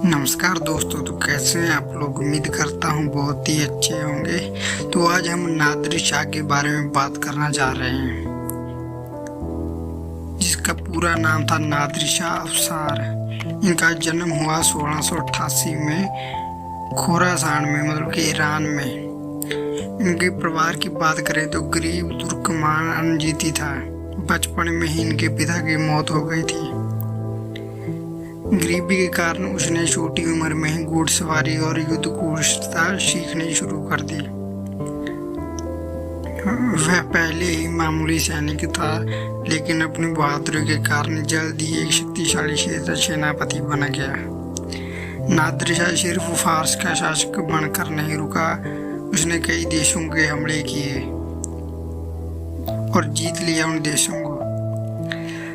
नमस्कार दोस्तों, तो कैसे हैं आप लोग। उम्मीद करता हूँ बहुत ही अच्छे होंगे। तो आज हम नादिर शाह के बारे में बात करना जा रहे हैं, जिसका पूरा नाम था नादिर शाह अफसार। इनका जन्म हुआ 1688 में खुरासान में, मतलब कि ईरान में। इनके परिवार की बात करें तो गरीब तुर्कमान अनजीती था। बचपन में ही इनके पिता की मौत हो गई थी। गरीबी के कारण उसने छोटी उम्र में ही घुड़सवारी और युद्ध कुशलता सीखनी शुरू कर दी। वह पहले ही मामूली सैनिक था, लेकिन अपनी बहादुरी के कारण जल्द ही एक शक्तिशाली सेनापति बन गया। नादिर शाह सिर्फ फारस का शासक बनकर नहीं रुका, उसने कई देशों के हमले किए और जीत लिया उन देशों को।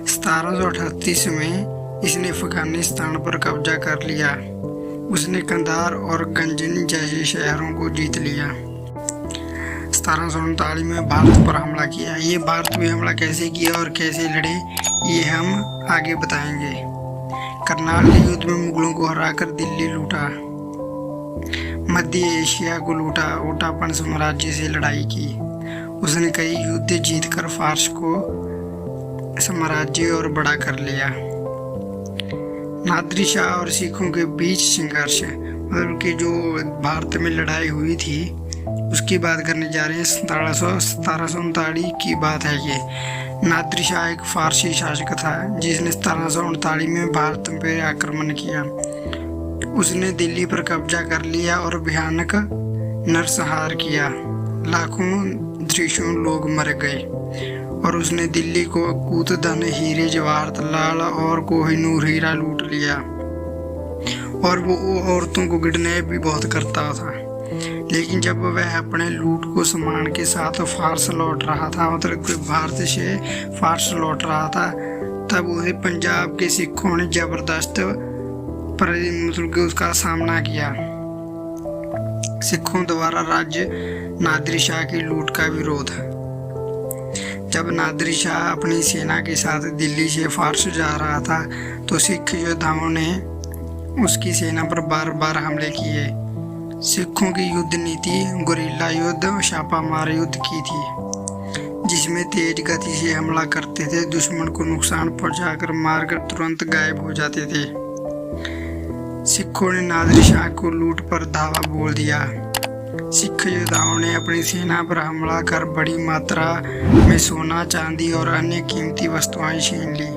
1738 में इसने अफगानिस्तान पर कब्जा कर लिया। उसने कंधार और गंजनी जैसे शहरों को जीत लिया। 1739 में भारत पर हमला किया। ये भारत में हमला कैसे किया और कैसे लड़े, ये हम आगे बताएंगे। करनाल के युद्ध में मुगलों को हराकर दिल्ली लूटा, मध्य एशिया को लूटा, ओटापन साम्राज्य से लड़ाई की। उसने कई युद्ध जीतकर फारस को साम्राज्य और बड़ा कर लिया। नादिर शाह और सिखों के बीच संघर्ष, मतलब कि जो भारत में लड़ाई हुई थी उसकी बात करने जा रहे हैं। 1739 की बात है ये। नादिर शाह एक फारसी शासक था जिसने 1739 में भारत पर आक्रमण किया। उसने दिल्ली पर कब्जा कर लिया और भयानक नरसंहार किया। लाखों दृश्यों लोग मर गए और उसने दिल्ली को कूत धन, हीरे जवाहरत लाल और कोहिनूर हीरा लूट लिया। और वो औरतों को किडनैप भी बहुत करता था। लेकिन जब वह अपने लूट को सामान के साथ फारस लौट रहा था, मतलब कि भारत से फारस लौट रहा था, तब उसे पंजाब के सिखों ने जबरदस्त मतलब कि उसका सामना किया। सिखों द्वारा राज्य नादिर शाह की लूट का विरोध। जब नादिर शाह अपनी सेना के साथ दिल्ली से फारस जा रहा था तो सिख योद्धाओं ने उसकी सेना पर बार बार हमले किए। सिखों की युद्ध नीति गुरिल्ला युद्ध, छापामार युद्ध की थी, जिसमें तेज गति से हमला करते थे, दुश्मन को नुकसान पहुंचाकर मारकर तुरंत गायब हो जाते थे। सिखों ने नादिर शाह को लूट पर धावा बोल दिया। सिख योद्धाओं ने अपनी सेना पर हमला कर बड़ी मात्रा में सोना, चांदी और अन्य कीमती वस्तुएं छीन ली।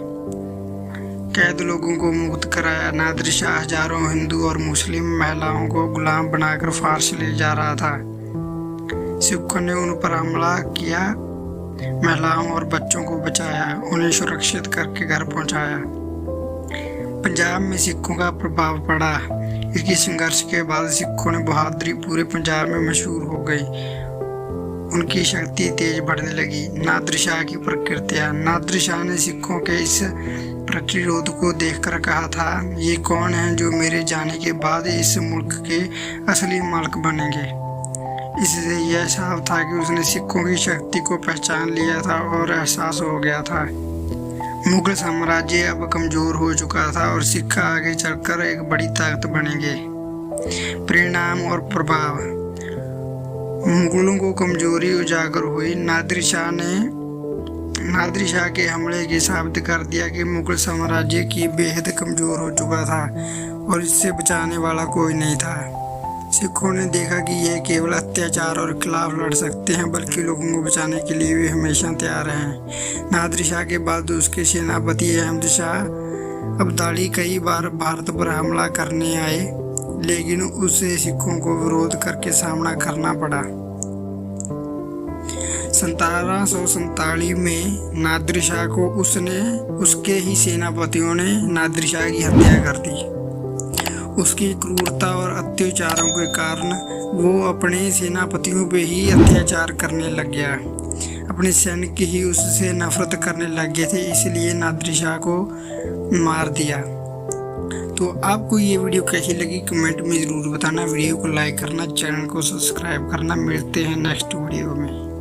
कैद लोगों को मुक्त कराया। नादिर शाह हजारों हिंदू और मुस्लिम महिलाओं को गुलाम बनाकर फारस ले जा रहा था। सिखों ने उन पर हमला किया, महिलाओं और बच्चों को बचाया, उन्हें सुरक्षित करके घर पहुंचाया। पंजाब में सिखों का प्रभाव पड़ा। इसकी संघर्ष के बाद सिखों ने बहादुरी पूरे पंजाब में मशहूर हो गई। उनकी शक्ति तेज बढ़ने लगी। नादिर शाह की प्रकृतियाँ। नादिर शाह ने सिखों के इस प्रतिरोध को देखकर कहा था, ये कौन है जो मेरे जाने के बाद इस मुल्क के असली मालिक बनेंगे। इससे यह साफ था कि उसने सिखों की शक्ति को पहचान लिया था और एहसास हो गया था। मुगल साम्राज्य अब कमजोर हो चुका था और सिख आगे चलकर एक बड़ी ताकत बनेंगे। परिणाम और प्रभाव। मुगलों को कमजोरी उजागर हुई। नादिर शाह के हमले के साबित कर दिया कि मुगल साम्राज्य की बेहद कमजोर हो चुका था और इससे बचाने वाला कोई नहीं था। सिखों ने देखा कि यह केवल अत्याचार और खिलाफ लड़ सकते हैं, बल्कि लोगों को बचाने के लिए वे हमेशा तैयार हैं। नादिर शाह के बाद उसके सेनापति अहमद शाह अब्दाली कई बार भारत पर हमला करने आए, लेकिन उसे सिखों को विरोध करके सामना करना पड़ा। 1747 में नादिर शाह को उसके ही सेनापतियों ने नादिर शाह की हत्या कर दी। उसकी क्रूरता और अत्याचारों के कारण वो अपने सेनापतियों पे ही अत्याचार करने लग गया। अपने सैनिक ही उससे नफरत करने लग गए थे, इसलिए नादिर शाह को मार दिया। तो आपको ये वीडियो कैसी लगी कमेंट में ज़रूर बताना। वीडियो को लाइक करना, चैनल को सब्सक्राइब करना। मिलते हैं नेक्स्ट वीडियो में।